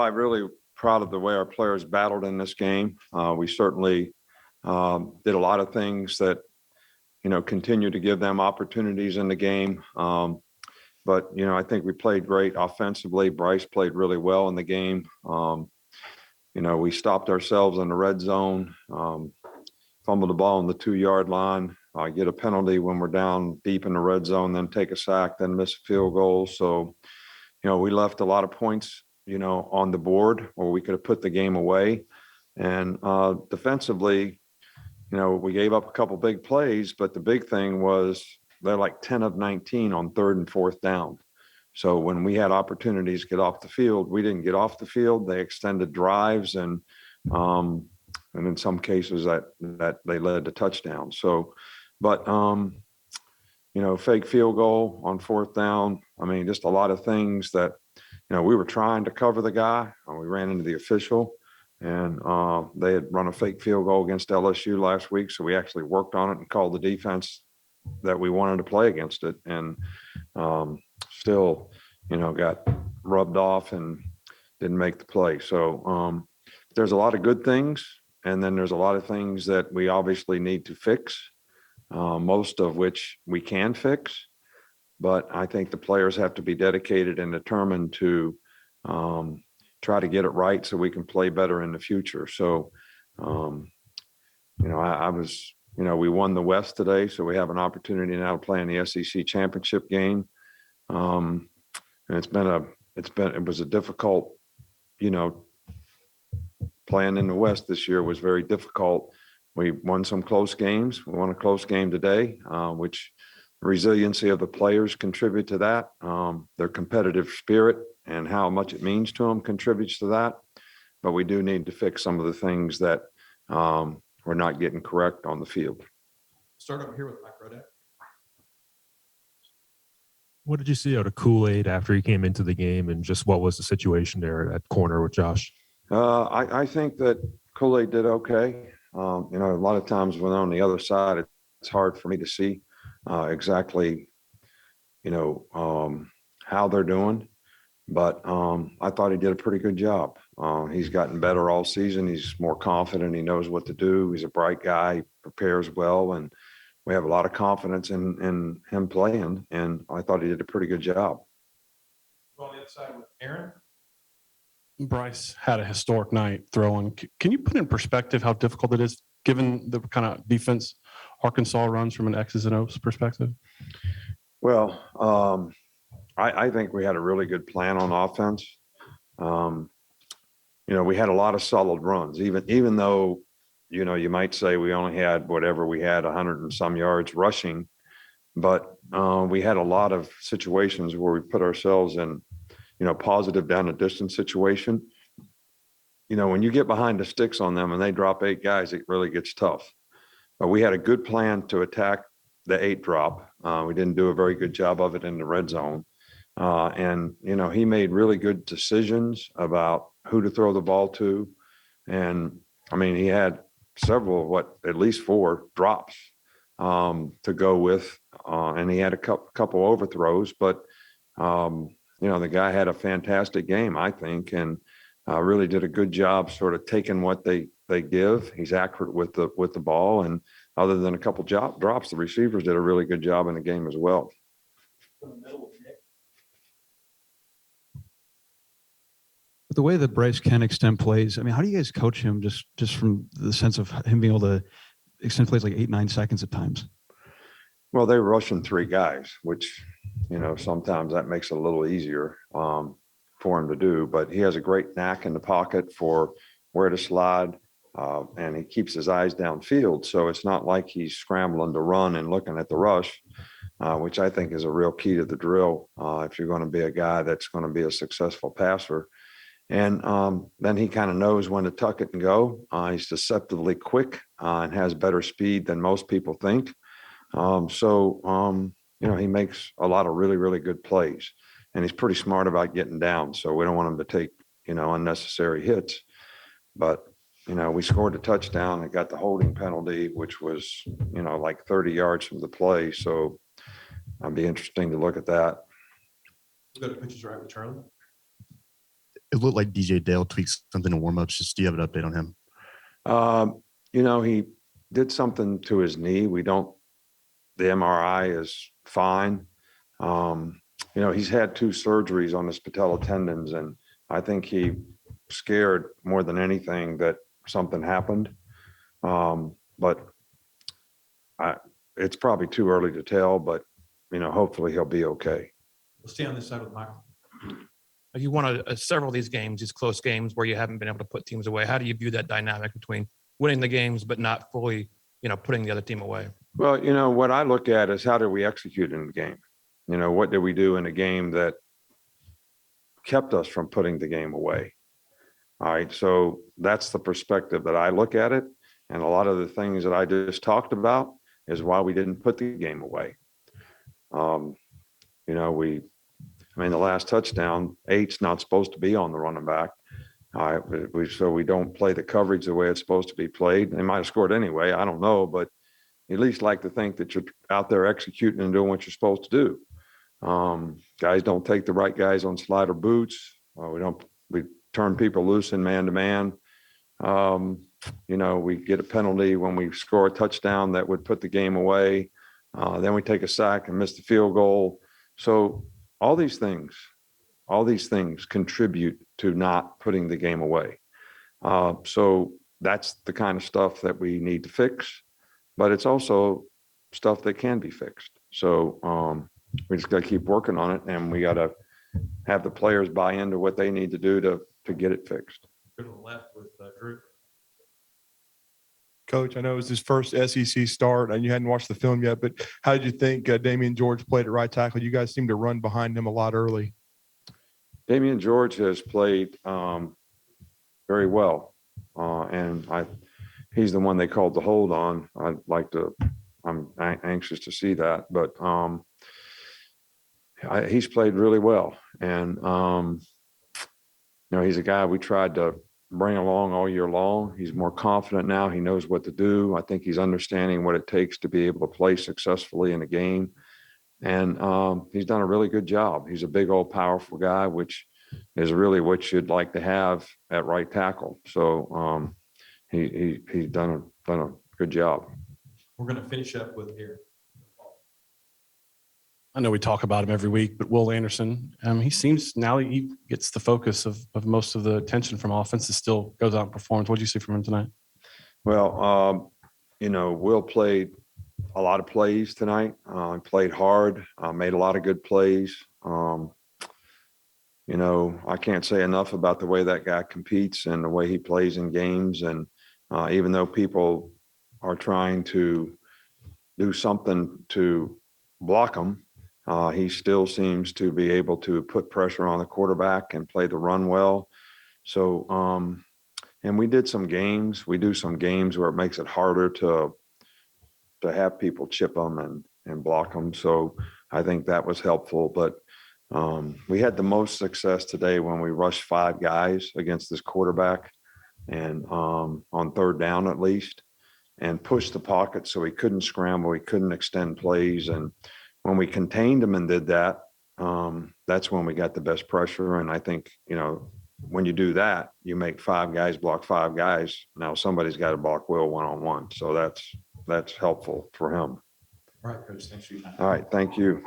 I'm really proud of the way our players battled in this game. We certainly did a lot of things that, continue to give them opportunities in the game. But, I think we played great offensively. Bryce played really well in the game. We stopped ourselves in the red zone, fumbled the ball on the 2-yard line, get a penalty when we're down deep in the red zone, then take a sack, then miss a field goal. So, we left a lot of points, on the board, or we could have put the game away. And defensively, we gave up a couple big plays, but the big thing was they're like 10 of 19 on 3rd and 4th down. So when we had opportunities to get off the field, we didn't get off the field. They extended drives and in some cases that they led to touchdowns. So, but fake field goal on 4th down. I mean, just a lot of things that, we were trying to cover the guy. We ran into the official, and they had run a fake field goal against LSU last week. So we actually worked on it and called the defense that we wanted to play against it. And still, got rubbed off and didn't make the play. So there's a lot of good things. And then there's a lot of things that we obviously need to fix, most of which we can fix. But I think the players have to be dedicated and determined to try to get it right so we can play better in the future. So, I was, we won the West today, so we have an opportunity now to play in the SEC championship game. And it was a difficult, playing in the West this year was very difficult. We won some close games. We won a close game today, which resiliency of the players contribute to that. Their competitive spirit and how much it means to them contributes to that. But we do need to fix some of the things that we're not getting correct on the field. Start over here with Mike Rodak. What did you see out of Kool-Aid after he came into the game, and just what was the situation there at corner with Josh? I think that Kool-Aid did okay. A lot of times when on the other side, it's hard for me to see exactly, how they're doing. But I thought he did a pretty good job. He's gotten better all season. He's more confident. He knows what to do. He's a bright guy. He prepares well. And we have a lot of confidence in him playing. And I thought he did a pretty good job. On the other side with Aaron. Bryce had a historic night throwing. Can you put in perspective how difficult it is given the kind of defense Arkansas runs from an X's and O's perspective? Well, I think we had a really good plan on offense. We had a lot of solid runs, even though, you might say we only had whatever we had 100 and some yards rushing, but we had a lot of situations where we put ourselves in, positive down the distance situation. When you get behind the sticks on them and they drop 8 guys, it really gets tough. But we had a good plan to attack the 8 drop. We didn't do a very good job of it in the red zone. And he made really good decisions about who to throw the ball to. And I mean, he had several, at least 4 drops to go with. And he had a couple overthrows, but the guy had a fantastic game, I think, and really did a good job sort of taking what they give. He's accurate with the ball, and other than a couple drops, the receivers did a really good job in the game as well. The way that Bryce can extend plays, I mean, how do you guys coach him just from the sense of him being able to extend plays like 8-9 seconds at times? Well, they were rushing 3 guys, which, sometimes that makes it a little easier for him to do. But he has a great knack in the pocket for where to slide, and he keeps his eyes downfield. So it's not like he's scrambling to run and looking at the rush, which I think is a real key to the drill if you're going to be a guy that's going to be a successful passer. And then he kind of knows when to tuck it and go. He's deceptively quick and has better speed than most people think. He makes a lot of really, really good plays, and he's pretty smart about getting down. So we don't want him to take, unnecessary hits. But, we scored a touchdown and got the holding penalty, which was, like 30 yards from the play. So it'd be interesting to look at that. We'll go to pictures right with Charlie. It looked like DJ Dale tweaked something in warmups. Just do you have an update on him? He did something to his knee. The MRI is fine. He's had 2 surgeries on his patella tendons, and I think he scared more than anything that something happened. But it's probably too early to tell, but, hopefully he'll be okay. We'll stay on this side with Michael. You won several of these games, these close games where you haven't been able to put teams away. How do you view that dynamic between winning the games but not fully, putting the other team away? Well, what I look at is how did we execute in the game? What did we do in a game that kept us from putting the game away? All right. So that's the perspective that I look at it. And a lot of the things that I just talked about is why we didn't put the game away. The last touchdown, 8's not supposed to be on the running back. All right. So we don't play the coverage the way it's supposed to be played. They might have scored anyway. I don't know, but at least like to think that you're out there executing and doing what you're supposed to do. Guys don't take the right guys on slider boots. We turn people loose in man-to-man. We get a penalty when we score a touchdown that would put the game away. Then we take a sack and miss the field goal. So all these things contribute to not putting the game away. So that's the kind of stuff that we need to fix, but it's also stuff that can be fixed. So we just got to keep working on it, and we got to have the players buy into what they need to do to get it fixed. Go to the left with Drew. Coach, I know it was his first SEC start and you hadn't watched the film yet, but how did you think Damian George played at right tackle? You guys seemed to run behind him a lot early. Damian George has played very well, and he's the one they called the hold on. I'm anxious to see that, but he's played really well, and he's a guy we tried to bring along all year long. He's more confident now. He knows what to do. I think he's understanding what it takes to be able to play successfully in a game. And he's done a really good job. He's a big old powerful guy, which is really what you'd like to have at right tackle. So he's done a good job. We're going to finish up with Aaron. I know we talk about him every week, but Will Anderson, he seems now he gets the focus of most of the attention from offenses, still goes out and performs. What did you see from him tonight? Well, Will played a lot of plays tonight. Played hard, made a lot of good plays. I can't say enough about the way that guy competes and the way he plays in games. And even though people are trying to do something to block him, he still seems to be able to put pressure on the quarterback and play the run well. So, and we do some games where it makes it harder to have people chip them and block them. So I think that was helpful. But we had the most success today when we rushed 5 guys against this quarterback, and on third down at least, and pushed the pocket so he couldn't scramble, he couldn't extend plays. And when we contained him and did that, that's when we got the best pressure. And I think, when you do that, you make 5 guys block 5 guys. Now somebody's got to block Will one-on-one. So that's helpful for him. All right, Coach. Thanks for your time. All right. Thank you.